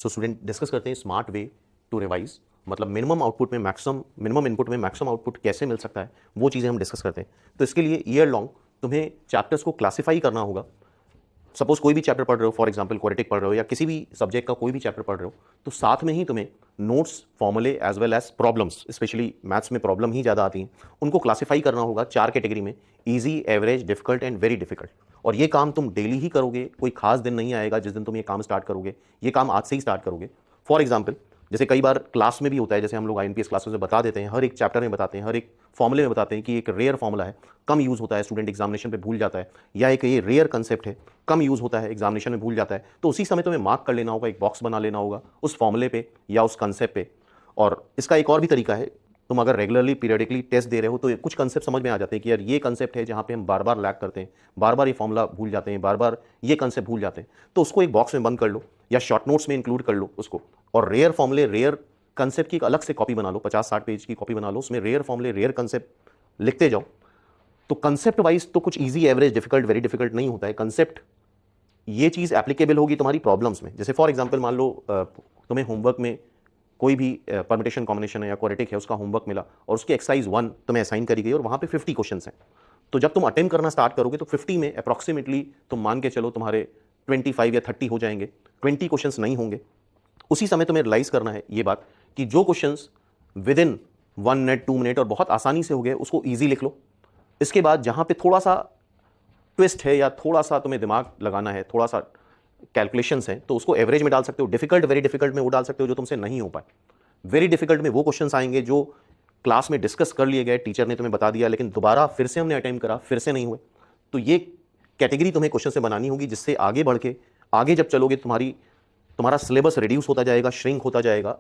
So student discuss करते हैं smart way to revise, मतलब मिनिमम आउटपुट में मैक्सिमम, मिनिमम इनपुट में मैक्सिमम आउटपुट कैसे मिल सकता है, वो चीज़ें हम डिस्कस करते हैं। तो इसके लिए ईयर लॉन्ग तुम्हें चैप्टर्स को क्लासीफाई करना होगा। सपोज कोई भी चैप्टर पढ़ रहे हो, फॉर एग्जांपल क्वाड्रेटिक पढ़ रहे हो या किसी भी सब्जेक्ट का कोई भी चैप्टर पढ़ रहे हो, तो साथ में ही तुम्हें नोट्स, फॉर्मूले as well as problems, specially maths में प्रॉब्लम ही ज़्यादा आती हैं, उनको क्लासीफाई करना होगा 4 कैटेगरी में: easy, average, difficult and very difficult. और ये काम तुम डेली ही करोगे, कोई खास दिन नहीं आएगा जिस दिन तुम ये काम स्टार्ट करोगे, ये काम आज से ही स्टार्ट करोगे। फॉर एग्जाम्पल, जैसे कई बार क्लास में भी होता है, जैसे हम लोग आईएनपीएस क्लासेस में बता देते हैं, हर एक चैप्टर में बताते हैं, हर एक फॉर्मूले में बताते हैं कि एक रेयर फॉर्मूला है, कम यूज़ होता है, स्टूडेंट एग्जामिनेशन पे भूल जाता है, या एक ये रेयर कंसेप्ट है, कम यूज़ होता है, एग्जामिनेशन में भूल जाता है। तो उसी समय तुम्हें मार्क कर लेना होगा, एक बॉक्स बना लेना होगा उस फॉर्मूले पे या उस कंसेप्ट पे। और इसका एक और भी तरीका है, तुम अगर रेगुलरली पीरियडिकली टेस्ट दे रहे हो तो कुछ कंसेप्ट समझ में आ जाते हैं कि यार ये कंसेप्ट है जहाँ पे हम बार बार लैग करते हैं, बार बार ये फॉर्मूला भूल जाते हैं, बार बार ये कंसेप्ट भूल जाते हैं, तो उसको एक बॉक्स में बंद कर लो या शॉर्ट नोट्स में इंक्लूड कर लो उसको। और रेयर फॉर्मूले, रेयर कंसेप्ट की एक अलग से कॉपी बना लो, 50-60 पेज की कॉपी बना लो, उसमें रेयर फॉर्मूले, रेयर कंसेप्ट लिखते जाओ। तो कंसेप्ट वाइज तो कुछ easy, average, difficult, very difficult नहीं होता है। कंसेप्ट ये चीज़ एप्लीकेबल होगी तुम्हारी प्रॉब्लम्स में। जैसे फॉर एग्जांपल मान लो तुम्हें होमवर्क में कोई भी परम्यूटेशन कॉम्बिनेशन है या क्वाड्रेटिक है, उसका होमवर्क मिला और उसकी एक्सरसाइज 1 तुम्हें असाइन करी गई और वहाँ पे 50 क्वेश्चंस हैं। तो जब तुम अटेम्प्ट करना स्टार्ट करोगे तो 50 में अप्रॉक्सीमेटली तुम मान के चलो तुम्हारे 25 या 30 हो जाएंगे, 20 क्वेश्चंस नहीं होंगे। उसी समय तुम्हें रियलाइज करना है ये बात कि जो questions with in 1 minute, 2 minute और बहुत आसानी से हो गए, उसको ईजी लिख लो। इसके बाद जहाँ पे थोड़ा सा ट्विस्ट है या थोड़ा सा तुम्हें दिमाग लगाना है, थोड़ा सा कैलकुलेशंस हैं, तो उसको एवरेज में डाल सकते हो। डिफिकल्ट, वेरी डिफिकल्ट में वो डाल सकते हो जो तुमसे नहीं हो पाए। वेरी डिफिकल्ट में वो क्वेश्चंस आएंगे जो क्लास में डिस्कस कर लिए गए, टीचर ने तुम्हें बता दिया, लेकिन दोबारा फिर से हमने अटेम्प्ट करा, फिर से नहीं हुए। तो ये कैटेगरी तुम्हें क्वेश्चन से बनानी होगी, जिससे आगे बढ़ के, आगे जब चलोगे तुम्हारा सिलेबस रिड्यूस होता जाएगा, श्रिंक होता जाएगा।